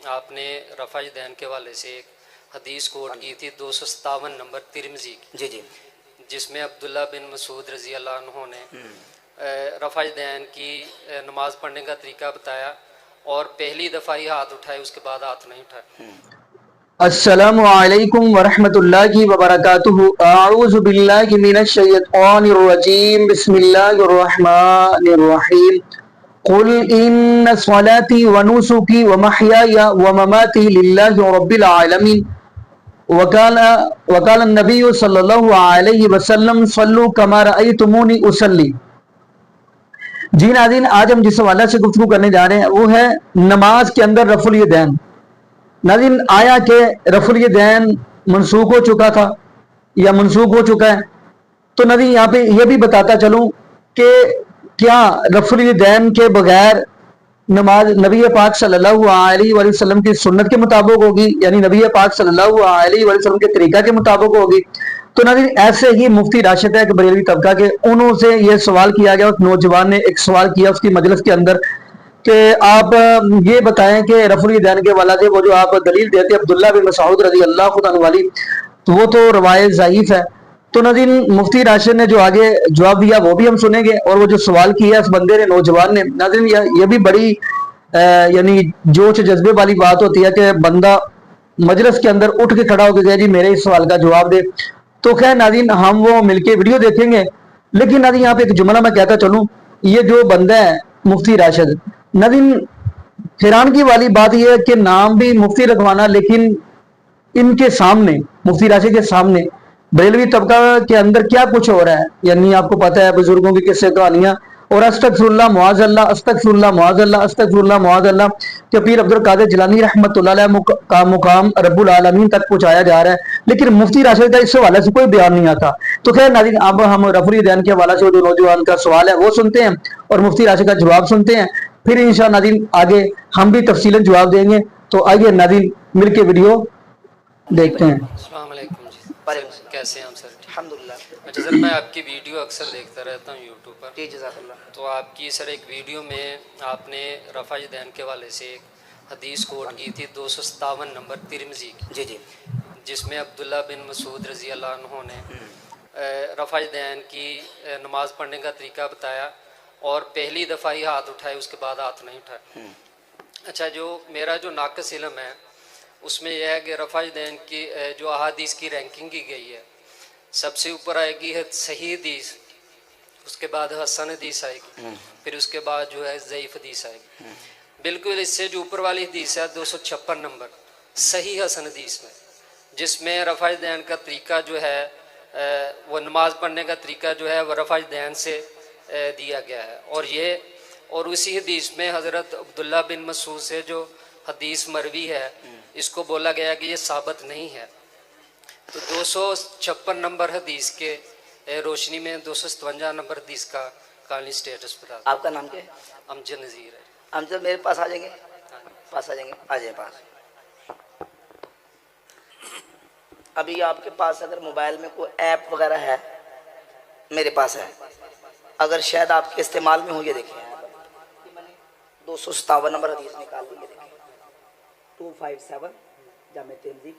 آپ نے رفع دین کے حوالے سے ایک حدیث کوٹ کی تھی 257 نمبر ترمذی کی، جی جی جس میں عبداللہ بن مسعود رضی اللہ عنہ نے رفع دین کی نماز پڑھنے کا طریقہ بتایا، اور پہلی دفعہ ہی ہاتھ اٹھائے، اس کے بعد ہاتھ نہیں اٹھائے۔ السلام علیکم ورحمۃ اللہ وبرکاتہ۔ اعوذ باللہ من الشیطان الرجیم، بسم اللہ الرحمن الرحیم۔ قل ان صلاتي ونسكي ومحياي ومماتي لله رب العالمين وقال النبي صلی اللہ علیہ وسلم صلوا كما رأيتموني اصلي۔ جی ناظرین، آج ہم جس حوالے سے گفتگو کرنے جا رہے ہیں وہ ہے نماز کے اندر رفع الیدین۔ ناظرین، آیا کہ رفع الیدین منسوخ ہو چکا تھا یا منسوخ ہو چکا ہے؟ تو ناظرین یہاں پہ یہ بھی بتاتا چلوں کہ کیا رفع الیدین کے بغیر نماز نبی پاک صلی اللہ علیہ وآلہ وسلم کی سنت کے مطابق ہوگی، یعنی نبی پاک صلی اللہ علیہ وآلہ وسلم کے طریقہ کے مطابق ہوگی؟ تو ناظرین ایسے ہی مفتی راشد ہے کہ بریلوی طبقہ کے، انہوں سے یہ سوال کیا گیا، اس نوجوان نے ایک سوال کیا اس کی مجلس کے اندر کہ آپ یہ بتائیں کہ رفع الیدین کے والا سے وہ جو آپ دلیل دیتے عبداللہ بن مسعود رضی اللہ عنہ والی، تو وہ تو روایت ضعیف ہے۔ تو ناظرین مفتی راشد نے جو آگے جواب دیا وہ بھی ہم سنیں گے، اور وہ جو سوال کیا اس بندے نے، نوجوان نے، ناظرین یہ بھی بڑی یعنی جوش جذبے والی بات ہوتی ہے کہ بندہ مجلس کے اندر اٹھ کے کھڑا ہو کے گیا جی میرے اس سوال کا جواب دے۔ تو خیر ناظرین ہم وہ مل کے ویڈیو دیکھیں گے، لیکن ناظرین یہاں پہ ایک جملہ میں کہتا چلوں، یہ جو بندہ ہے مفتی راشد، ناظرین حیران کی والی بات یہ ہے کہ نام بھی مفتی رکھوانا، لیکن ان کے سامنے، مفتی راشد کے سامنے بریلوی طبقہ کے اندر کیا کچھ ہو رہا ہے، یعنی آپ کو پتہ ہے بزرگوں کی قصے کہانیاں، اور استغفر اللہ معاذ اللہ، استغفر اللہ معاذ اللہ، استغفر اللہ معاذ اللہ، کہ پیر عبد القادر جیلانی رحمۃ اللہ علیہ کا مقام رب العالمین تک پہنچایا جا رہا ہے، لیکن مفتی راشد کا اس حوالے سے کوئی بیان نہیں آتا۔ تو خیر ناظرین اب ہم رفع الیدین کے حوالے سے جو نوجوان کا سوال ہے وہ سنتے ہیں اور مفتی راشد کا جواب سنتے ہیں، پھر انشاءاللہ ناظرین آگے ہم بھی تفصیلاً جواب دیں گے۔ تو آئیے ناظرین مل کے ویڈیو جی دیکھتے ہیں۔ السلام علیکم جی سر، وعلیکم السلام۔ کیسے ہیں ہم سر؟ الحمدللہ۔ اچھا سر، میں آپ کی ویڈیو اکثر دیکھتا رہتا ہوں یوٹیوب پر، جی جزاک اللہ۔ تو آپ کی سر ایک ویڈیو میں آپ نے رفع دین کے حوالے سے ایک حدیث کوٹ کی تھی 257 نمبر ترمذی کی، جی جی جس میں عبداللہ بن مسعود رضی اللہ عنہ نے رفع دین کی نماز پڑھنے کا طریقہ بتایا، اور پہلی دفعہ ہی ہاتھ اٹھائے، اس کے بعد ہاتھ نہیں اٹھائے۔ اچھا، جو میرا جو ناقص علم ہے اس میں یہ ہے کہ رفع دین کی جو احادیث کی رینکنگ کی گئی ہے، سب سے اوپر آئے گی ہے صحیح حدیث، اس کے بعد حسن حدیث آئے گی، پھر اس کے بعد جو ہے ضعیف حدیث آئے گی۔ بالکل اس سے جو اوپر والی حدیث ہے 256 نمبر صحیح حسن حدیث میں، جس میں رفع دین کا طریقہ جو ہے وہ نماز پڑھنے کا طریقہ جو ہے وہ رفع دین سے دیا گیا ہے، اور اسی حدیث میں حضرت عبداللہ بن مسعود سے جو حدیث مروی ہے اس کو بولا گیا کہ یہ ثابت نہیں ہے۔ تو 256 نمبر حدیث کے روشنی میں 257 نمبر حدیث کا قانونی سٹیٹس بتا دیں۔ آپ کا نام کیا ہے؟ امجد نذیر ہے۔ ہم جب میرے پاس آ جائیں گے، پاس آ جائیں گے، آ جائیں پاس۔ ابھی آپ کے پاس اگر موبائل میں کوئی ایپ وغیرہ ہے، میرے پاس ہے، اگر شاید آپ کے استعمال میں ہو، یہ دیکھیں 257 نمبر حدیث نکال لی، یہ دیکھیں 257 جامع ترمذی۔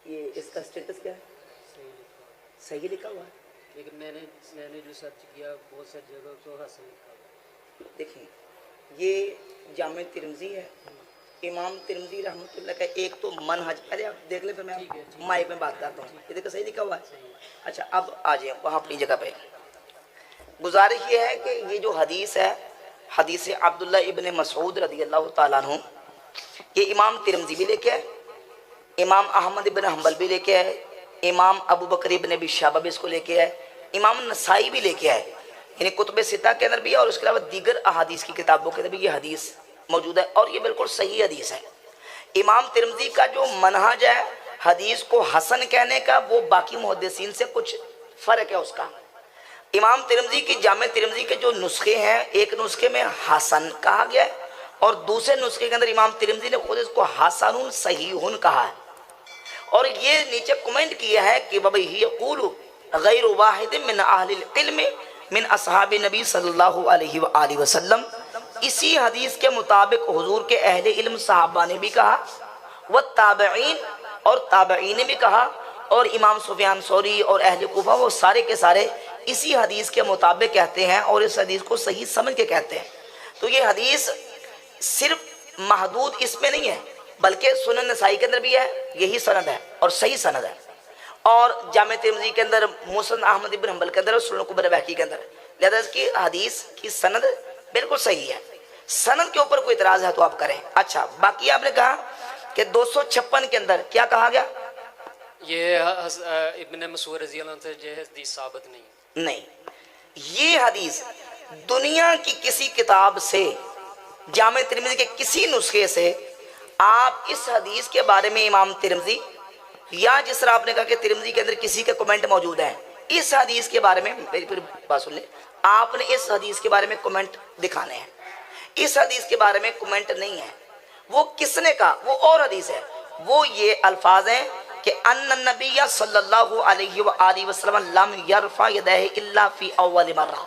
یہ اس کا سٹیٹس کیا ہے؟ صحیح لکھا ہوا ہے، لیکن میں نے جو سرچ کیا بہت سی جگہ تو حسن لکھا ہوا ہے۔ دیکھیں یہ جامع ترمذی ہے، امام ترمذی رحمۃ اللہ کا ایک تو منہج، پہلے آپ دیکھ لیں پھر میں مائک میں بات کرتا ہوں۔ یہ دیکھو صحیح لکھا ہوا ہے۔ اچھا اب آ جائیں وہاں اپنی جگہ پہ۔ گزارش یہ ہے کہ یہ جو حدیث ہے، حدیث عبداللہ ابن مسعود رضی اللہ تعالیٰ عنہ، یہ امام ترمذی بھی لے کے آئے، امام احمد ابن حنبل بھی لے کے آئے، امام ابو بکر ابن ابی شیبہ بھی اس کو لے کے آئے، امام نسائی بھی لے کے آئے، یعنی کتب ستہ کے اندر بھی ہے، اور اس کے علاوہ دیگر احادیث کی کتابوں کے اندر بھی یہ حدیث موجود ہے، اور یہ بالکل صحیح حدیث ہے۔ امام ترمذی کا جو منہج ہے حدیث کو حسن کہنے کا، وہ باقی محدثین سے کچھ فرق ہے اس کا۔ امام ترمذی کی جامع ترمذی کے جو نسخے ہیں، ایک نسخے میں حسن کہا گیا ہے، اور دوسرے نسخے کے اندر امام ترمذی نے خود اس کو حسن صحیح کہا ہے، اور یہ نیچے کمنٹ کیا ہے کہ بابا ہی یقول غیر واحد من اہل العلم من اصحاب نبی صلی اللہ علیہ وآلہ وسلم، اسی حدیث کے مطابق حضور کے اہل علم صحابہ نے بھی کہا، والتابعین اور تابعین نے بھی کہا، اور امام سفیان ثوری اور اہل کوفہ وہ سارے کے سارے اسی حدیث کے مطابق کہتے ہیں اور اس حدیث کو صحیح سمجھ کے کہتے ہیں۔ تو یہ حدیث صرف محدود اس میں نہیں ہے بلکہ سنن نسائی کے اندر بھی ہے، یہی سند ہے اور صحیح سند ہے، اور جامع ترمذی کے اندر، مسند احمد بن حنبل کے اندر اور سنن کبری بہقی کے اندر، لہذا اس کی حدیث کی سند بالکل صحیح ہے۔ سند کے اوپر کوئی اعتراض ہے تو آپ کریں۔ اچھا، باقی آپ نے کہا کہ 256 کے اندر کیا کہا گیا؟ یہ ابن مسعود رضی اللہ عنہ سے یہ حدیث ثابت نہیں ہے۔ نہیں، یہ حدیث دنیا کی کسی کتاب سے، جامع ترمذی کے کسی نسخے سے آپ اس حدیث کے بارے میں امام ترمذی، یا جس طرح آپ نے کہا کہ ترمذی کے اندر کسی کے کمنٹ موجود ہیں، اس حدیث کے بارے میں، میری پھر بات سن لیں، آپ نے اس حدیث کے بارے میں کمنٹ دکھانے ہیں۔ اس حدیث کے بارے میں کمنٹ نہیں ہے۔ وہ کس نے کہا؟ وہ اور حدیث ہے، وہ یہ الفاظ ہیں کہ ان النبی صلی اللہ علیہ وآلہ وسلم لم یرفع یدہ الا فی اول مرہ،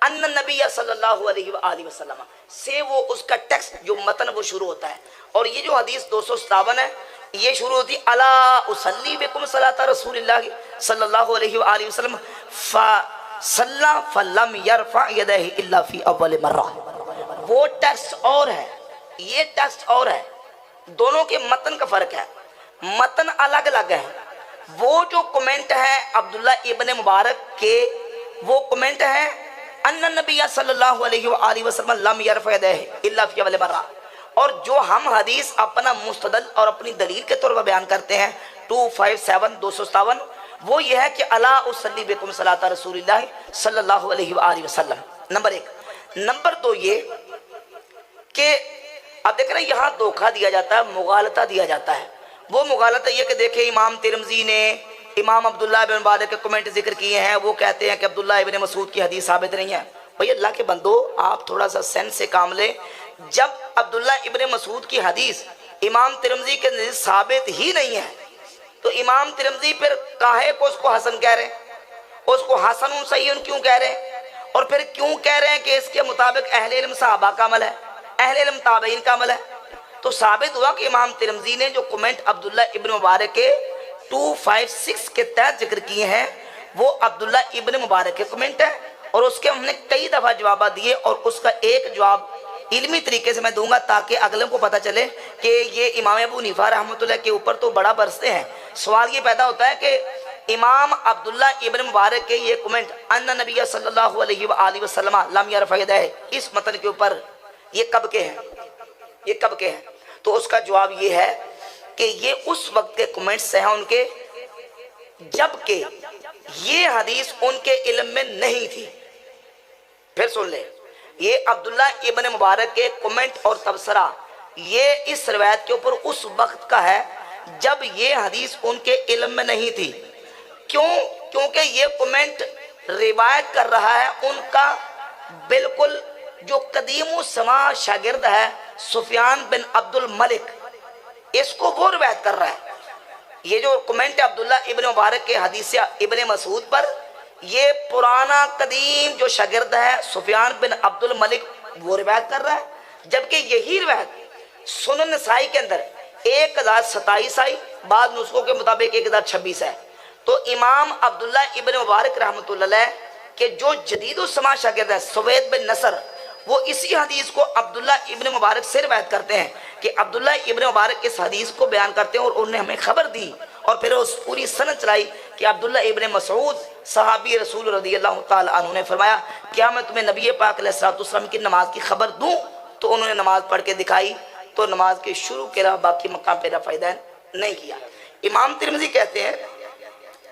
ان النبی صلی اللہ علیہ وآلہ وسلم سے وہ اس کا ٹیکسٹ جو متن وہ شروع ہوتا ہے، اور یہ جو حدیث 257 ہے یہ شروع ہوتی الا اصلی بکم صلاۃ رسول اللہ صلی اللہ علیہ وآلہ وسلم فصلی فلم یرفع یدہ الا فی اول مرہ۔ وہ ٹیکسٹ اور ہے، یہ ٹیکسٹ اور ہے، دونوں کے متن کا فرق ہے، متن الگ الگ ہے۔ وہ جو کمنٹ ہے عبداللہ ابن مبارک کے، وہ کمنٹ ہے ان النبی صلی اللہ علیہ وآلہ وسلم لم یرفع یدہ الا فی اول مرہ، اور جو ہم حدیث اپنا مستدل اور اپنی دلیل کے طور پر بیان کرتے ہیں 257 وہ یہ ہے کہ الا اصلی بکم صلاۃ رسول اللہ صلی اللہ علیہ وآلہ وسلم، نمبر ایک۔ نمبر دو یہ کہ اب دیکھ رہے ہیں یہاں دھوکہ دیا جاتا ہے، مغالطہ دیا جاتا ہے۔ وہ مغالطہ یہ کہ دیکھیں امام ترمذی نے امام عبداللہ ابن مبارک کے کمنٹ ذکر کیے ہیں، وہ کہتے ہیں کہ عبداللہ ابن مسعود کی حدیث ثابت نہیں ہے۔ بھئی اللہ کے بندو، آپ تھوڑا سا سینس سے کام لیں۔ جب عبداللہ ابن مسعود کی حدیث امام ترمذی کے نزدیک ثابت ہی نہیں ہے تو امام ترمذی پھر کاہے کو اس کو حسن کہہ رہے ہیں، اس کو حسن صحیح کیوں کہہ رہے ہیں، اور پھر کیوں کہہ رہے ہیں کہ اس کے مطابق اہل علم صحابہ کا عمل ہے، اہل علم تابعین کا عمل ہے؟ تو ثابت ہوا کہ امام ترمذی نے جو کمنٹ عبداللہ ابن مبارک کے 256 کے تحت ذکر کیے ہیں وہ عبداللہ ابن مبارک کے کمنٹ ہے، اور اس کے ہم نے کئی دفعہ جوابات دیے، اور اس کا ایک جواب علمی طریقے سے میں دوں گا تاکہ اگلے کو پتہ چلے کہ یہ امام ابو حنیفہ رحمۃ اللہ کے اوپر تو بڑا برستے ہیں۔ سوال یہ پیدا ہوتا ہے کہ امام عبداللہ ابن مبارک کے یہ کمنٹ ان نبی صلی اللہ علیہ وآلہ وسلم لم یرفع یدہ، اس متن کے اوپر یہ کب کے ہیں، یہ کب کے ہیں؟ تو اس کا جواب یہ ہے کہ یہ اس وقت کے کمنٹس ہیں ان کے جبکہ یہ حدیث ان کے علم میں نہیں تھی۔ پھر سن لیں، یہ عبداللہ ابن مبارک کے کمنٹ اور تبصرہ یہ اس روایت کے اوپر اس وقت کا ہے جب یہ حدیث ان کے علم میں نہیں تھی۔ کیونکہ یہ کمنٹ روایت کر رہا ہے ان کا بالکل جو قدیم السماع شاگرد ہے سفیان بن عبد الملک، اس کو وہ روایت کر رہا ہے۔ یہ جو کمنٹ ہے عبداللہ ابن مبارک کے حدیث ابن مسعود پر، یہ پرانا قدیم جو شاگرد ہے سفیان بن عبد الملک وہ روایت کر رہا ہے، جبکہ یہی روایت سنن نسائی کے اندر 1027 آئی، بعض نسخوں کے مطابق 1026 ہے۔ تو امام عبداللہ ابن مبارک رحمۃ اللہ علیہ کے جو جدید السماع شاگرد ہے سوید بن نصر، وہ اسی حدیث کو عبداللہ ابن مبارک سے روایت کرتے ہیں کہ عبداللہ ابن مبارک اس حدیث کو بیان کرتے ہیں، اور انہوں نے ہمیں خبر دی اور پھر اس پوری سند چلائی کہ عبداللہ ابن مسعود صحابی رسول رضی اللہ تعالی عنہ نے فرمایا کیا میں تمہیں نبی پاک علیہ الصلوۃ والسلام کی نماز کی خبر دوں؟ تو انہوں نے نماز پڑھ کے دکھائی، تو نماز کے شروع کے علاوہ باقی مقام پہ رفع یدین نہیں کیا۔ امام ترمذی کہتے ہیں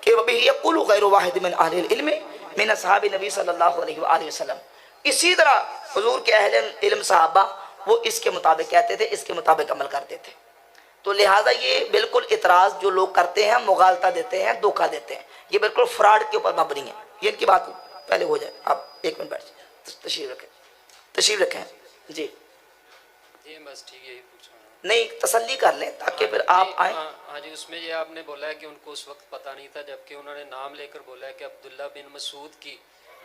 کہ وَبِهِ يَقُولُ غَيْرُ وَاحِدٍ مِّنْ أَهْلِ الْعِلْمِ مِنْ أَصْحَابِ النَّبِيِّ صلی اللہ علیہ وآلہ وسلم۔ اسی طرح حضور کے اہل علم صحابہ وہ اس کے مطابق کہتے تھے، اس کے مطابق عمل کرتے تھے۔ تو لہٰذا یہ بالکل اعتراض جو لوگ کرتے ہیں، مغالطہ دیتے ہیں، دھوکہ دیتے ہیں، یہ بالکل فراڈ کے اوپر مبنی ہے۔ یہ ان کی بات پہلے ہو جائے، آپ ایک منٹ بیٹھ جائیں، تشریف رکھیں جی جی بس ٹھیک ہے، یہی پوچھنا ہے۔ نہیں تسلی کر لیں تاکہ پھر آپ آئیں. ہاں جی، اس میں یہ آپ نے بولا ہے کہ ان کو اس وقت پتہ نہیں تھا، جبکہ انہوں نے نام لے کر بولا ہے کہ عبداللہ بن مسعود کی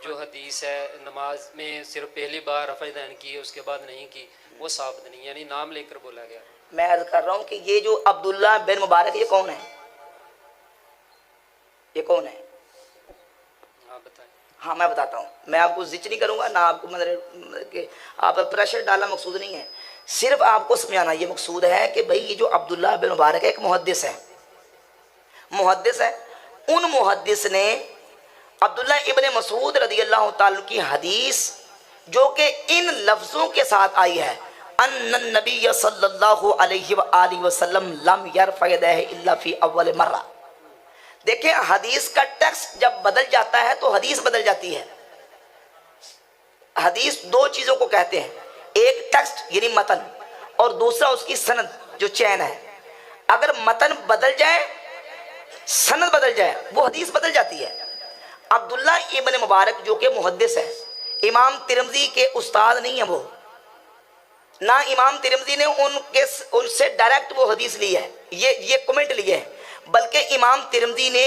جو حدیث ہے نماز میں صرف پہلی بار رفع دین کی ہے، اس کے بعد نہیں کی، وہ ثابت نہیں، یعنی نام لے کر بولا گیا. میں عرض کر رہا ہوں کہ یہ جو عبداللہ بن مبارک یہ کون ہے؟ یہ کون ہے؟ آپ بتائیں. ہاں میں بتاتا ہوں، میں آپ کو ذکر نہیں کروں گا نہ آپ کو مطلب کہ آپ پر پریشر ڈالنا مقصود نہیں ہے، صرف آپ کو سمجھانا یہ مقصود ہے کہ بھئی یہ جو عبداللہ بن مبارک ہے ایک محدث ہے، محدث ہے. ان محدث نے عبداللہ ابن مسعود رضی اللہ تعالیٰ کی حدیث جو کہ ان لفظوں کے ساتھ آئی ہے ان النبی صلی اللہ علیہ وآلہ وسلم لم یرفع یدیہ الا فی اول مرہ. دیکھیں حدیث کا ٹیکسٹ جب بدل جاتا ہے تو حدیث بدل جاتی ہے. حدیث دو چیزوں کو کہتے ہیں، ایک ٹیکسٹ یعنی متن اور دوسرا اس کی سند جو چین ہے. اگر متن بدل جائے، سند بدل جائے، وہ حدیث بدل جاتی ہے. عبداللہ ابن مبارک جو کہ محدث ہے، امام ترمذی کے استاد نہیں ہیں، وہ نہ امام ترمذی نے ان سے ڈائریکٹ وہ حدیث لی ہے، یہ کمنٹ لیے ہے، بلکہ امام ترمذی نے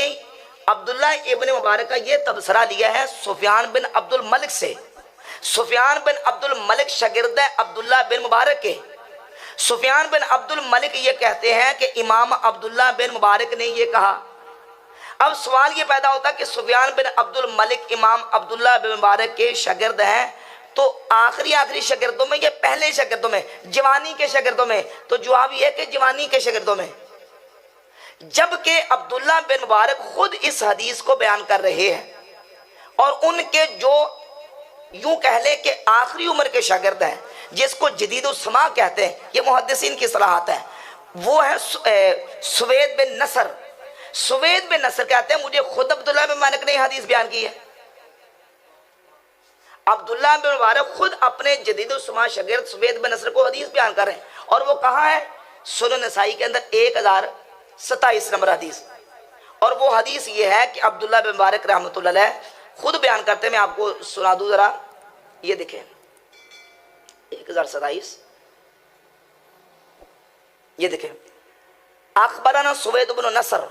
عبداللہ ابن مبارک کا یہ تبصرہ لیا ہے سفیان بن عبد الملک سے. سفیان بن عبد الملک شاگرد ہے عبداللہ بن مبارک کے. سفیان بن عبد الملک یہ کہتے ہیں کہ امام عبداللہ بن مبارک نے یہ کہا. اب سوال یہ پیدا ہوتا کہ سفیان بن عبد الملک امام عبداللہ بن مبارک کے شاگرد ہیں، تو آخری شاگردوں میں یا پہلے شاگردوں میں، جوانی کے شاگردوں میں؟ تو جواب یہ ہے کہ جوانی کے شاگردوں میں. جبکہ عبداللہ بن مبارک خود اس حدیث کو بیان کر رہے ہیں اور ان کے جو یوں کہہ لے کہ آخری عمر کے شاگرد ہیں جس کو جدید السماع کہتے ہیں، یہ محدثین کی اصطلاحات ہیں، وہ ہے سوید بن نصر. سوید بن نصر کہتے ہیں مجھے خود عبداللہ بن مبارک نے حدیث بیان کی ہے. عبداللہ بن مبارک خود اپنے جدید السماع شاگرد سوید بن نصر کو حدیث بیان کر رہے ہیں، اور وہ کہاں ہے؟ سنن نسائی کے اندر 1027 نمبر حدیث. اور وہ حدیث یہ ہے کہ عبداللہ بن مبارک رحمۃ اللہ علیہ خود بیان کرتے ہیں. میں آپ کو سنا دوں ذرا، یہ دیکھیں 1027، یہ دیکھیں. اخبرنا سوید بن نصر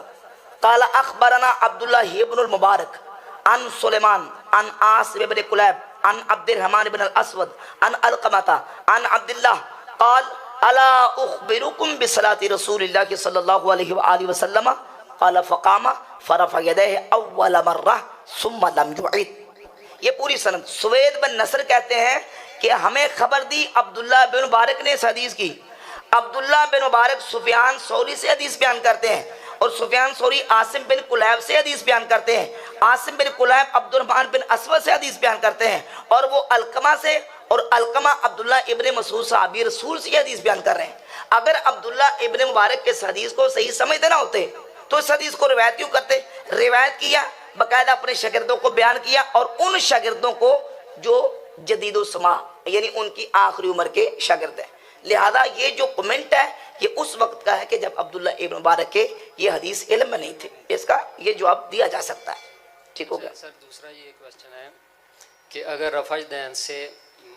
قال اخبرنا عبداللہ بن المبارک عن سلیمان عن عاصم بن کلیب عن عبد الرحمن بن الاسود عن علقمہ عن عبداللہ قال الا اخبرکم بصلاۃ رسول اللہ صلی اللہ علیہ وآلہ وسلم قال فقام فرفع یدیہ اول مرہ ثم لم يعد. یہ پوری سند. سوید بن نصر کہتے ہیں کہ ہمیں خبر دی عبداللہ بن مبارک نے اس حدیث کی. عبداللہ بن مبارک سفیان ثوری سے حدیث بیان کرتے ہیں، اور سفیان ثوری عاصم بن کلیب سے حدیث بیان کرتے ہیں. عاصم بن کلیب عبد الرحمن بن اسود سے حدیث بیان کرتے ہیں، اور وہ علقمہ سے، اور علقمہ عبداللہ ابن مسعود صحابی رسول سے حدیث بیان کر رہے ہیں. اگر عبداللہ ابن مبارک کے اس حدیث کو صحیح سمجھتے نہ ہوتے تو اس حدیث کو روایت کیوں کرتے؟ روایت کیا، باقاعدہ اپنے شاگردوں کو بیان کیا، اور ان شاگردوں کو جو جدید السماع یعنی ان کی آخری عمر کے شاگرد ہیں. لہذا یہ جو کمنٹ ہے یہ اس وقت کا ہے کہ جب عبداللہ ابن مبارک کے یہ حدیث علم میں نہیں تھی. اس کا یہ جواب دیا جا سکتا ہے. ٹھیک ہو گیا سر. دوسرا یہ کوشچن ہے کہ اگر رفع دین سے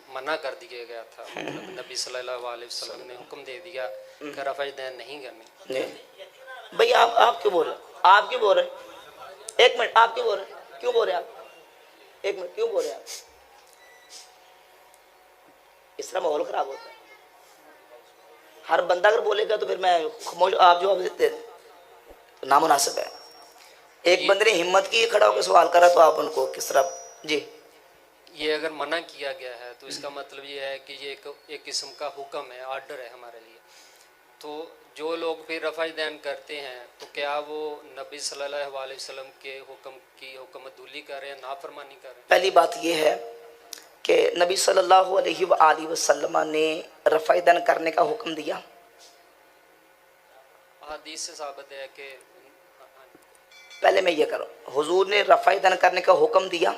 منع کر دیا گیا تھا، نبی صلی اللہ علیہ وسلم نے حکم دے دیا کہ رفع دین نہیں کرنی. بھئی آپ کیوں بول رہے ہیں؟ آپ کیوں بول رہے ہیں؟ ایک منٹ، آپ کیوں بول رہے ہیں؟ کیوں بول رہے ہیں آپ؟ ایک منٹ، کیوں بول رہے ہیں آپ؟ اس طرح ماحول خراب ہوتا ہے. ہر بندہ اگر بولے گا تو پھر میں خاموش، آپ جواب دیتے تو نامناسب ہے. ایک بندے نے ہمت کی کھڑا ہو کے سوال کرا تو آپ ان کو کس طرح؟ جی یہ اگر منع کیا گیا ہے تو اس کا مطلب یہ ہے کہ یہ ایک قسم کا حکم ہے، آرڈر ہے ہمارے لیے. تو جو لوگ پھر رفع دین کرتے ہیں تو کیا وہ نبی صلی اللہ علیہ وسلم کے حکم کی حکم عدولی کر رہے ہیں، نافرمانی کر رہے ہیں؟ پہلی بات یہ ہے کہ نبی صلی اللہ علیہ وآلہ وسلم نے رفع دین کرنے کا حکم دیا. حدیث سے ثابت ہے کہ پہلے میں یہ کروں، حضور نے رفع دین کرنے کا حکم دیا.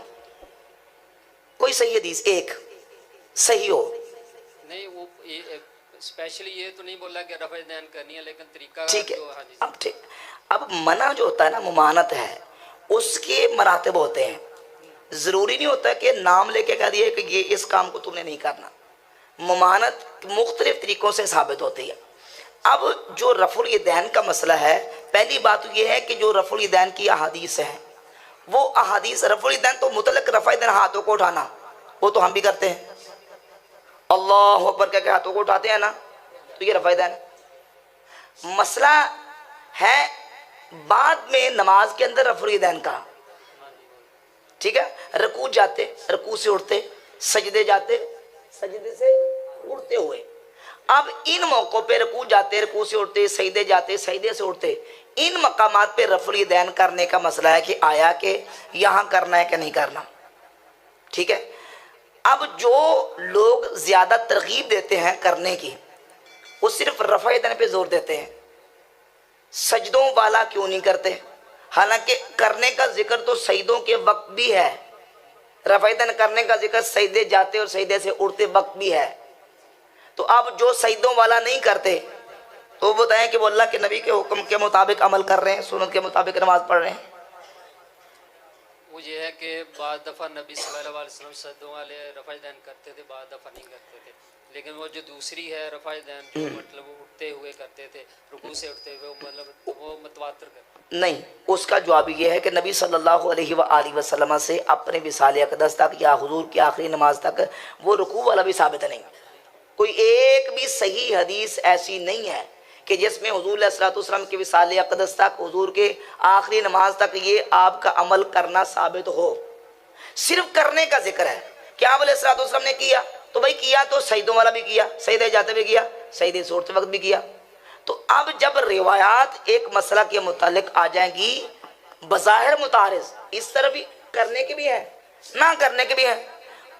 کوئی صحیح حدیث ایک صحیح ہو نہیں، وہ اسپیشلی یہ تو نہیں بولا کہ رفع دین کرنی ہے، لیکن طریقہ ٹھیک ہے. جو حدیث اب ٹھیک، اب منع جو ہوتا ہے نا، ممانت ہے، اس کے مراتب ہوتے ہیں. ضروری نہیں ہوتا کہ نام لے کے کہہ دیا کہ یہ اس کام کو تم نے نہیں کرنا. ممانت مختلف طریقوں سے ثابت ہوتی ہے. اب جو رفع الیدین کا مسئلہ ہے، پہلی بات تو یہ ہے کہ جو رفع الیدین کی احادیث ہیں وہ احادیث، رفع الیدین تو مطلق رفع الیدین ہاتھوں کو اٹھانا، وہ تو ہم بھی کرتے ہیں، اللہ اکبر کہہ کے ہاتھوں کو اٹھاتے ہیں نا، تو یہ رفع الیدین۔ مسئلہ ہے بعد میں نماز کے اندر رفع الیدین کا، ٹھیک ہے، رکوع جاتے، رکوع سے اٹھتے، سجدے جاتے، سجدے سے اٹھتے ہوئے، اب ان موقعوں پہ رکوع جاتے، رکوع سے اٹھتے، سجدے جاتے، سجدے سے اٹھتے، ان مقامات پہ رفع الیدین کرنے کا مسئلہ ہے کہ آیا کہ یہاں کرنا ہے کہ نہیں کرنا، ٹھیک ہے۔ اب جو لوگ زیادہ ترغیب دیتے ہیں کرنے کی، وہ صرف رفع الیدین پہ زور دیتے ہیں، سجدوں والا کیوں نہیں کرتے؟ حالانکہ کرنے کا ذکر تو سجدوں کے وقت بھی ہے، رفع الیدین کرنے کا ذکر سجدے جاتے اور سجدے سے اٹھتے وقت بھی ہے۔ تو اب جو سجدوں والا نہیں کرتے تو وہ بتائیں کہ وہ اللہ کے نبی کے حکم کے مطابق عمل کر رہے ہیں، سنت کے مطابق نماز پڑھ رہے ہیں۔ وہ یہ ہے کہ بعض دفعہ نبی صلی اللہ علیہ وسلم سجدوں والے رفع الیدین کرتے تھے، بعض دفعہ نہیں کرتے تھے، لیکن وہ جو دوسری ہے رفع الیدین جو مطلب وہ اٹھتے ہوئے کرتے تھے، رکوع سے اٹھتے ہوئے، مطلب وہ متواتر کرتے نہیں، اس کا جواب یہ ہے کہ نبی صلی اللہ علیہ وآلہ وسلم سے اپنے وصال اقدس تک یا حضور کی آخری نماز تک وہ رکوع والا بھی ثابت نہیں۔ کوئی ایک بھی صحیح حدیث ایسی نہیں ہے کہ جس میں حضور علیہ الصلوۃ والسلام کے وصال اقدس تک، حضور کے آخری نماز تک یہ آپ کا عمل کرنا ثابت ہو۔ صرف کرنے کا ذکر ہے کہ آپ علیہ الصلوۃ والسلام نے کیا تو بھائی کیا تو سجدوں والا بھی کیا، سجدے جاتے بھی کیا، سجدے سے اٹھتے وقت بھی کیا۔ تو اب جب روایات ایک مسئلہ کے متعلق آ جائیں گی بظاہر متعارض، اس طرح بھی کرنے کے بھی ہیں، نہ کرنے کے بھی ہیں،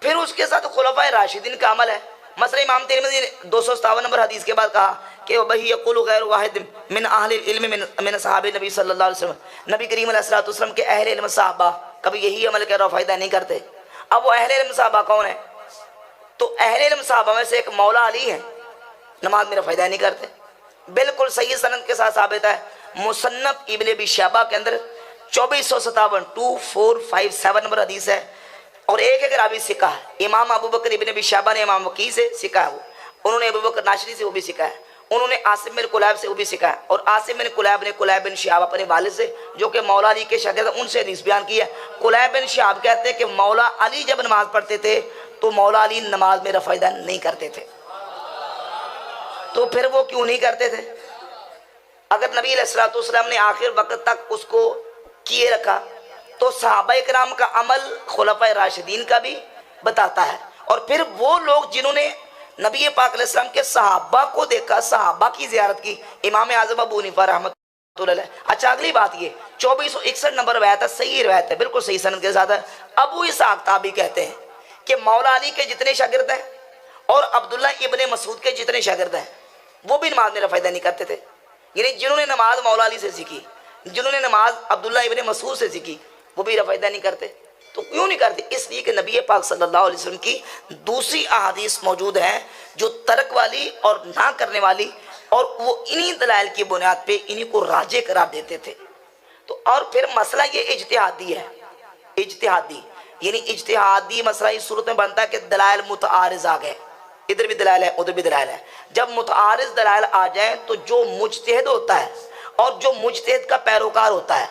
پھر اس کے ساتھ خلفائے راشدین کا عمل ہے۔ مثلا امام ترمذی نے 257 نمبر حدیث کے بعد کہا کہ وَبَهِ يَقُولُ غَيْرُ وَاحِدٍ مِّنْ أَهْلِ الْعِلْمِ مِنْ صحابہ نبی صلی اللہ علیہ وسلم، نبی کریم علیہ الصلوۃ والسلام کے اہل علم صحابہ کبھی یہی عمل کا رفع الیدین نہیں کرتے۔ اب وہ اہل علم صحابہ کون ہیں؟ تو اہل علم صحابہ میں سے ایک مولا علی ہیں، نماز میں رفع الیدین نہیں کرتے، بالکل صحیح سند کے ساتھ ثابت ہے۔ مصنف ابن ابی شیبہ کے اندر 2457 2457 نمبر حدیث ہے، اور ایک راوی سکا ہے، امام ابو بکر ابن ابی شیبہ نے امام وکیع سے سکا ہے، انہوں نے ابو بکر ناشری سے وہ بھی سکا ہے، انہوں نے عاصم بن کلیب سے وہ بھی سکا ہے، اور عاصم بن کلیب نے کلیب بن شہاب اپنے والد سے جو کہ مولا علی کے شاگرد ہیں ان سے حدیث بیان کی ہے۔ کلیب بن شہاب کہتے ہیں کہ مولا علی جب نماز پڑھتے تھے تو مولا علی نماز میں رفع الیدین نہیں کرتے تھے، تو پھر وہ کیوں نہیں کرتے تھے؟ اگر نبی علیہ الصلوۃ والسلام نے آخر وقت تک اس کو کیے رکھا تو صحابہ کرام کا عمل خلفائے راشدین کا بھی بتاتا ہے، اور پھر وہ لوگ جنہوں نے نبی پاک علیہ السلام کے صحابہ کو دیکھا، صحابہ کی زیارت کی، امام اعظم ابو حنیفہ رحمۃ اللہ علیہ۔ اچھا اگلی بات یہ 2461 نمبر روایت ہے، صحیح روایت ہے، بالکل صحیح سند کے ساتھ ہے۔ ابو اسحاق تابعی کہتے ہیں کہ مولا علی کے جتنے شاگرد ہیں اور عبداللہ ابن مسعود کے جتنے شاگرد ہیں وہ بھی نماز میں رفع الیدین نہیں کرتے تھے، یعنی جنہوں نے نماز مولا علی سے سیکھی، جنہوں نے نماز عبداللہ ابن مسعود سے سیکھی، وہ بھی رفع الیدین نہیں کرتے۔ تو کیوں نہیں کرتے؟ اس لیے کہ نبی پاک صلی اللہ علیہ وسلم کی دوسری احادیث موجود ہیں جو ترک والی اور نہ کرنے والی، اور وہ انہی دلائل کی بنیاد پہ انہی کو راجح قرار دیتے تھے۔ تو اور پھر مسئلہ یہ اجتہادی ہے، اجتہادی یعنی اجتہادی مسئلہ اس صورت میں بنتا ہے کہ دلائل متعارض آ گئے، ادھر بھی دلائل ہے ادھر بھی دلائل ہے۔ جب متعارض دلائل آ جائیں تو جو مجتہد ہوتا ہے اور جو مجتہد کا پیروکار ہوتا ہے،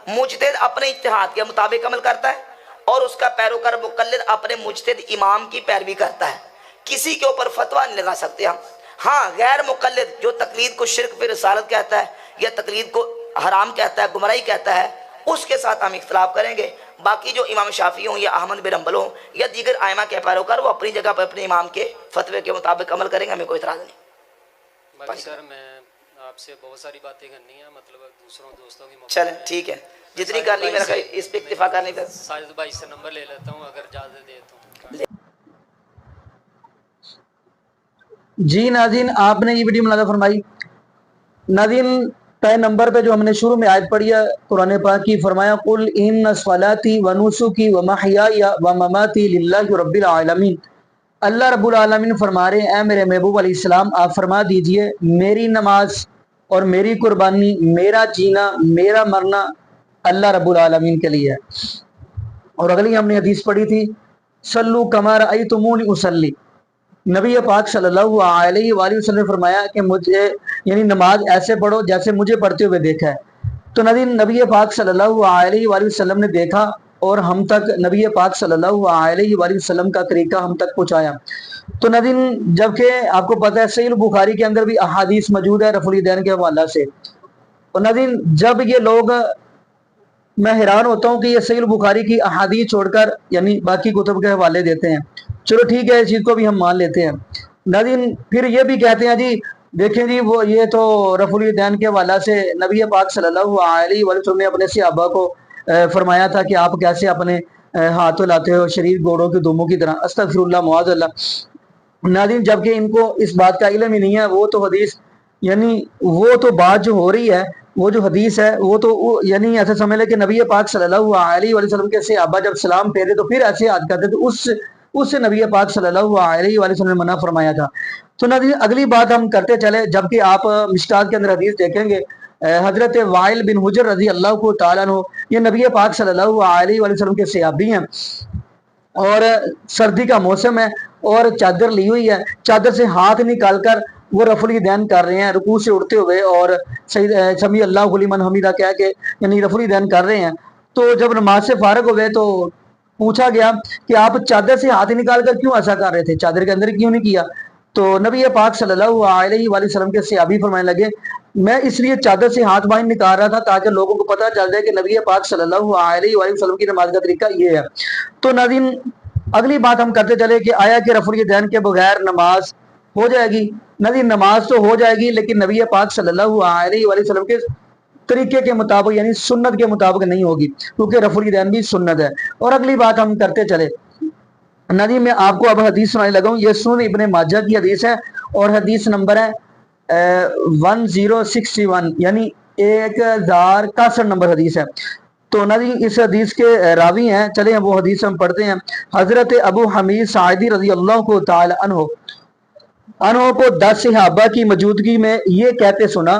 مجتہد اپنے اجتہاد کے مطابق عمل کرتا ہے اور اس کا پیروکار مقلد اپنے مجتہد امام کی پیروی کرتا ہے، کسی کے اوپر فتویٰ نہیں لگا سکتے ہم۔ ہاں غیر مقلد جو تقلید کو شرک پہ رسالت کہتا ہے یا تقلید کو حرام کہتا ہے، گمراہی کہتا ہے، اس کے ساتھ ہم اختلاف کریں گے۔ باقی جو امام شافعی ہوں یا احمد بن حنبل ہوں یا دیگر ائمہ کے پیروکار، وہ اپنی جگہ پر اپنے امام کے فتوے کے مطابق عمل کریں گے، ہمیں کوئی اعتراض نہیں۔ باقی سر میں آپ سے بہت ساری باتیں کرنی ہیں، مطلب دوسروں دوستوں کی چلیں ٹھیک ہے، جتنی کر لی میرا اس پہ اکتفا کرنے کا۔ ساجد بھائی سے نمبر لے لیتا ہوں اگر اجازت دے تو۔ جی ناظرین، آپ نے یہ ویڈیو ملاحظہ فرمائی۔ ناظرین پہلے نمبر پہ جو ہم نے شروع میں آیت پڑھی ہے قرآن پاک کی، فرمایا قل ان صلاتی و نسکی و محیای و مماتی للہ رب العالمین۔ اللہ رب العالمین فرما رہے ہیں اے میرے محبوب علیہ السلام آپ فرما دیجئے میری نماز اور میری قربانی، میرا جینا، میرا مرنا اللہ رب العالمین کے لیے ہے۔ اور اگلی ہم نے حدیث پڑھی تھی صلو کما رأیتمونی اصلی، نبی پاک صلی اللہ علیہ وآلہ وسلم نے فرمایا کہ مجھے یعنی نماز ایسے پڑھو جیسے مجھے پڑھتے ہوئے دیکھا ہے۔ تو نبی پاک صلی اللہ علیہ وآلہ وسلم نے دیکھا اور ہم تک نبی پاک صلی اللہ علیہ وآلہ وسلم کا طریقہ ہم تک پہنچایا۔ تو ناظرین، جبکہ آپ کو پتہ ہے صحیح البخاری کے اندر بھی احادیث موجود ہے رفع الیدین کے حوالہ سے، اور ناظرین جب یہ لوگ، میں حیران ہوتا ہوں کہ یہ صحیح البخاری کی احادیث چھوڑ کر یعنی باقی کتب کے حوالے دیتے ہیں۔ چلو ٹھیک ہے، اس چیز کو بھی ہم مان لیتے ہیں۔ ناظرین پھر یہ بھی کہتے ہیں جی دیکھیں جی وہ یہ تو رفع الیدین کے حوالہ سے نبی پاک صلی اللہ علیہ وسلم نے اپنے صحابہ کو فرمایا تھا کہ آپ کیسے اپنے ہاتھ لاتے ہو شریر گھوڑوں کی دموں کی طرح، استغفر اللہ معاذ اللہ۔ ناظرین جبکہ ان کو اس بات کا علم ہی نہیں ہے، وہ تو حدیث یعنی وہ تو بات جو ہو رہی ہے، وہ جو حدیث ہے وہ تو یعنی ایسا سمجھ لے کہ نبی پاک صلی اللہ علیہ وسلم کے صحابہ جب سلام پھیرے تو پھر ایسے یاد کرتے تو اس سے نبی پاک صلی اللہ علیہ وسلم نے منع فرمایا تھا۔ تو ناظرین اگلی بات ہم کرتے چلے، جبکہ آپ مشکات کے اندر حدیث دیکھیں گے حضرت وائل بن حجر رضی اللہ کو تعالیٰ عنہ، یہ نبی پاک صلی اللہ علیہ وسلم کے صحابی ہیں، اور سردی کا موسم ہے اور چادر لی ہوئی ہے، چادر سے ہاتھ نکال کر وہ رفع الیدین کر رہے ہیں رکوع سے اٹھتے ہوئے، اور سمیع اللہ لمن حمیدہ کہہ کے یعنی رفع الیدین کر رہے ہیں۔ تو جب نماز سے فارغ ہوئے تو پوچھا گیا کہ آپ چادر سے ہاتھ نکال کر کیوں ایسا کر رہے تھے، چادر کے اندر کیوں نہیں کیا؟ تو نبی پاک صلی اللہ علیہ وآلہ وسلم کے صحابی فرمانے لگے میں اس لیے چادر سے ہاتھ باہر نکال رہا تھا تاکہ لوگوں کو پتہ چل جائے کہ نبی پاک صلی اللہ علیہ وآلہ وسلم کی نماز کا طریقہ یہ ہے۔ تو ناظرین اگلی بات ہم کرتے چلے کہ آیا کہ رفع الیدین کے بغیر نماز ہو جائے گی؟ ناظرین نماز تو ہو جائے گی لیکن نبی پاک صلی اللہ علیہ وآلہ وسلم کے طریقے کے مطابق یعنی سنت کے مطابق نہیں ہوگی، کیونکہ رفع الیدین بھی سنت ہے۔ اور اگلی بات ہم کرتے چلے، ناظرین میں آپ کو اب حدیث سنانے لگا ہوں، یہ سنن ابن ماجہ کی حدیث ہے اور حدیث نمبر ہے 1061 یعنی 1061 نمبر حدیث ہے۔ تو ناظرین اس حدیث کے راوی ہیں، چلیں وہ حدیث ہم پڑھتے ہیں۔ حضرت ابو حمید ساعدی رضی اللہ کو تعالی عنہ کو 10 صحابہ کی موجودگی میں یہ کہتے سنا،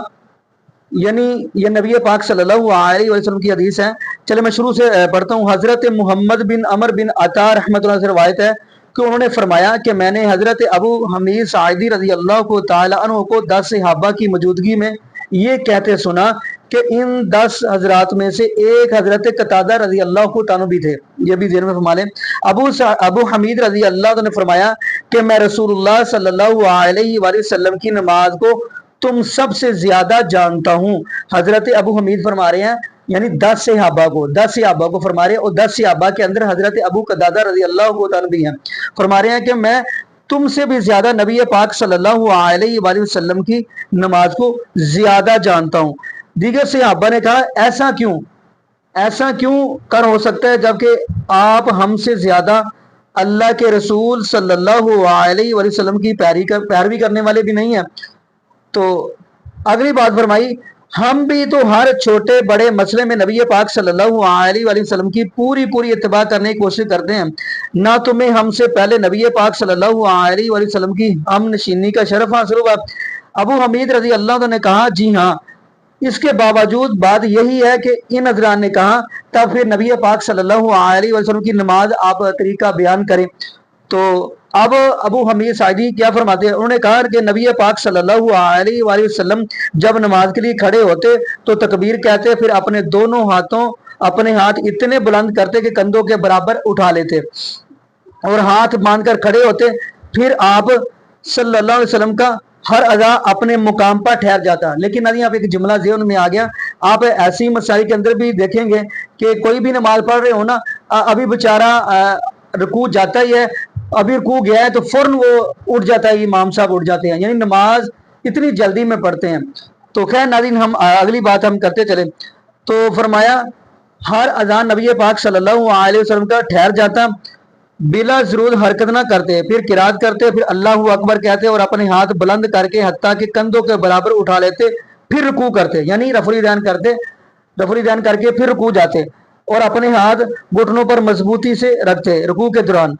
یعنی یہ نبی پاک صلی اللہ علیہ وسلم کی حدیث ہے۔ چلے میں شروع سے پڑھتا ہوں۔ حضرت محمد بن عمر بن عطا رحمۃ اللہ سے روایت ہے کہ انہوں نے فرمایا کہ میں نے حضرت ابو حمید ساعدی رضی اللہ کو تعالی عنہ کو 10 صحابہ کی موجودگی میں یہ کہتے سنا کہ ان 10 حضرات میں سے ایک حضرت قتادہ رضی اللہ کو تعالی بھی تھے، یہ بھی ذہن میں فرما لیں۔ ابو حمید رضی اللہ نے فرمایا کہ میں رسول اللہ صلی اللہ علیہ وآلہ وسلم کی نماز کو تم سب سے زیادہ جانتا ہوں۔ حضرت ابو حمید فرما رہے ہیں یعنی 10 صحابہ کو فرما رہے ہیں، اور 10 صحابہ کے اندر حضرت ابو قتادہ رضی اللہ عنہ بھی ہیں، فرما رہے ہیں کہ میں تم سے بھی زیادہ نبی پاک صلی اللہ علیہ وآلہ وسلم کی نماز کو زیادہ جانتا ہوں۔ دیگر صحابہ نے کہا ایسا کیوں کر ہو سکتا ہے جبکہ آپ ہم سے زیادہ اللہ کے رسول صلی اللہ علیہ وآلہ وسلم کی پیروی کرنے والے بھی نہیں ہیں؟ تو اگلی بات فرمائی ہم بھی تو ہر چھوٹے بڑے مسئلے میں نبی پاک صلی اللہ علیہ وآلہ وسلم کی پوری اتباع کرنے کی کوشش کرتے ہیں، نہ تمہیں ہم سے پہلے نبی پاک صلی اللہ علیہ وآلہ وسلم کی ہم نشینی کا شرف حاصل ہوا؟ ابو حمید رضی اللہ عنہ نے کہا جی ہاں۔ اس کے باوجود بات یہی ہے کہ ان حضرات نے کہا تب پھر نبی پاک صلی اللہ علیہ وسلم کی نماز آپ طریقہ بیان کریں۔ تو اب ابو حمید ساعدی کیا فرماتے ہیں؟ انہوں نے کہا کہ نبی پاک صلی اللہ علیہ وآلہ وسلم جب نماز کے لیے کھڑے ہوتے تو تکبیر کہتے، پھر اپنے دونوں اپنے ہاتھ اتنے بلند کرتے کہ کندھوں کے برابر اٹھا لیتے اور ہاتھ باندھ کر کھڑے ہوتے، پھر آپ صلی اللہ علیہ وسلم کا ہر اعضا اپنے مقام پر ٹھہر جاتا۔ لیکن ابھی آپ ایک جملہ ذہن میں آ گیا، آپ ایسی مسائل کے اندر بھی دیکھیں گے کہ کوئی بھی نماز پڑھ رہے ہو نا، ابھی بیچارہ رکوع جاتا ہی ہے، ابھی رکوع گیا ہے تو فوراً وہ اٹھ جاتا ہے، امام صاحب اٹھ جاتے ہیں، یعنی نماز اتنی جلدی میں پڑھتے ہیں۔ تو خیر ناظرین ہم اگلی بات ہم کرتے چلے، تو فرمایا ہر اذان نبی پاک صلی اللہ علیہ وسلم کا ٹھہر جاتا، بلا ضرورت حرکت نہ کرتے، پھر قرات کرتے، پھر اللہ اکبر کہتے اور اپنے ہاتھ بلند کر کے حتیٰ کہ کندھوں کے برابر اٹھا لیتے، پھر رکوع کرتے، یعنی رفع الیدین کر کے پھر رکوع جاتے اور اپنے ہاتھ گھٹنوں پر مضبوطی سے رکھتے رکوع کے دوران،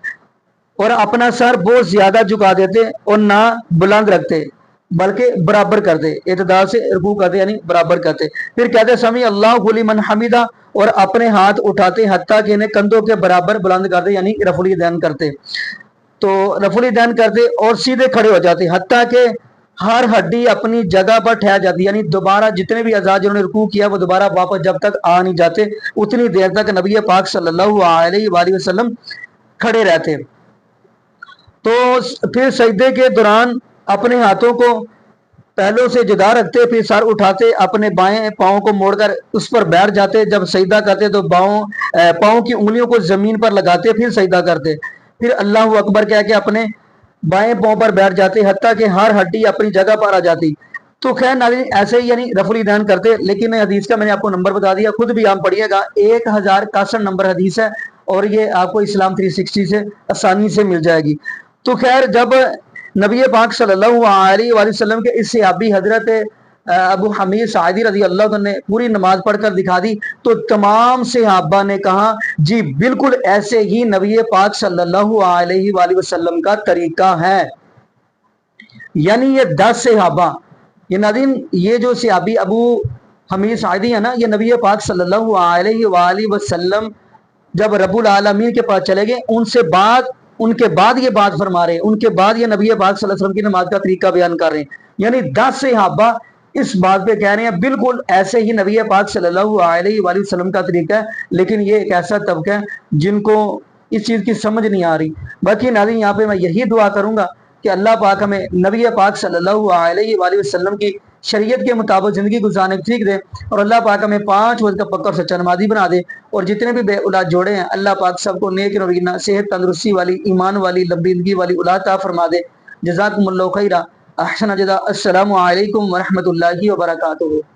اور اپنا سر بہت زیادہ جھکا دیتے اور نہ بلند رکھتے بلکہ برابر کرتے، اعتدال سے رکوع کرتے یعنی برابر کرتے، پھر کہتے سمیع اللہ لمن حمیدہ اور اپنے ہاتھ اٹھاتے حتیٰ کہ انہیں کندھوں کے برابر بلند کرتے یعنی رفع الیدین کرتے۔ تو رفع الیدین کرتے اور سیدھے کھڑے ہو جاتے، حتیٰ کہ ہر ہڈی اپنی جگہ پر ٹھہر جاتی، یعنی دوبارہ جتنے بھی اعضاء جنہوں نے رکوع کیا وہ دوبارہ واپس جب تک آ نہیں جاتے اتنی دیر تک نبی پاک صلی اللہ علیہ وآلہ وسلم کھڑے رہتے۔ تو پھر سجدے کے دوران اپنے ہاتھوں کو پہلوں سے جدا رکھتے، پھر سر اٹھاتے، اپنے بائیں پاؤں کو موڑ کر اس پر بیٹھ جاتے، جب سجدہ کرتے تو پاؤں کی انگلیوں کو زمین پر لگاتے، پھر سجدہ کرتے، پھر اللہ اکبر کہہ کے اپنے بائیں پاؤں پر بیٹھ جاتے حتیٰ کہ ہر ہڈی اپنی جگہ پر آ جاتی۔ تو خیر ناظرین ایسے ہی یعنی رفع الیدین کرتے، لیکن حدیث کا میں نے آپ کو نمبر بتا دیا، خود بھی آپ پڑھیے گا، 1061 نمبر حدیث ہے، اور یہ آپ کو اسلام 360 سے آسانی سے مل جائے گی۔ تو خیر جب نبی پاک صلی اللہ علیہ وآلہ وسلم کے اس صحابی حضرت ابو حمید ساعدی رضی اللہ عنہ نے پوری نماز پڑھ کر دکھا دی تو تمام صحابہ نے کہا جی بالکل ایسے ہی نبی پاک صلی اللہ علیہ وآلہ وسلم کا طریقہ ہے۔ یعنی یہ 10 صحابہ، یہ ناظرین یہ جو صحابی ابو حمید ساعدی ہے نا، یہ نبی پاک صلی اللہ علیہ وآلہ وسلم جب رب العالمین کے پاس چلے گئے ان کے بعد یہ بات فرما رہے ہیں، ان کے بعد یہ نبی پاک صلی اللہ علیہ وسلم کی نماز کا طریقہ بیان کر رہے ہیں، یعنی 10 صحابہ اس بات پہ کہہ رہے ہیں بالکل ایسے ہی نبی پاک صلی اللہ علیہ وآلہ وسلم کا طریقہ ہے، لیکن یہ ایک ایسا طبقہ ہے جن کو اس چیز کی سمجھ نہیں آ رہی۔ باقی ناظرین یہاں پہ میں یہی دعا کروں گا کہ اللہ پاک ہمیں نبی پاک صلی اللہ علیہ وآلہ وسلم کی شریعت کے مطابق زندگی گزارنے کی توفیق دے، اور اللہ پاک ہمیں 5 وقت کا پکا اور سچا نمازی بنا دے، اور جتنے بھی بے اولاد جوڑے ہیں اللہ پاک سب کو نیک نوینہ صحت تندرستی والی ایمان والی لمبی زندگی والی اولاد عطا فرما دے۔ جزاکم اللہ خیرا، احسن جزا، السلام علیکم ورحمۃ اللہ وبرکاتہ۔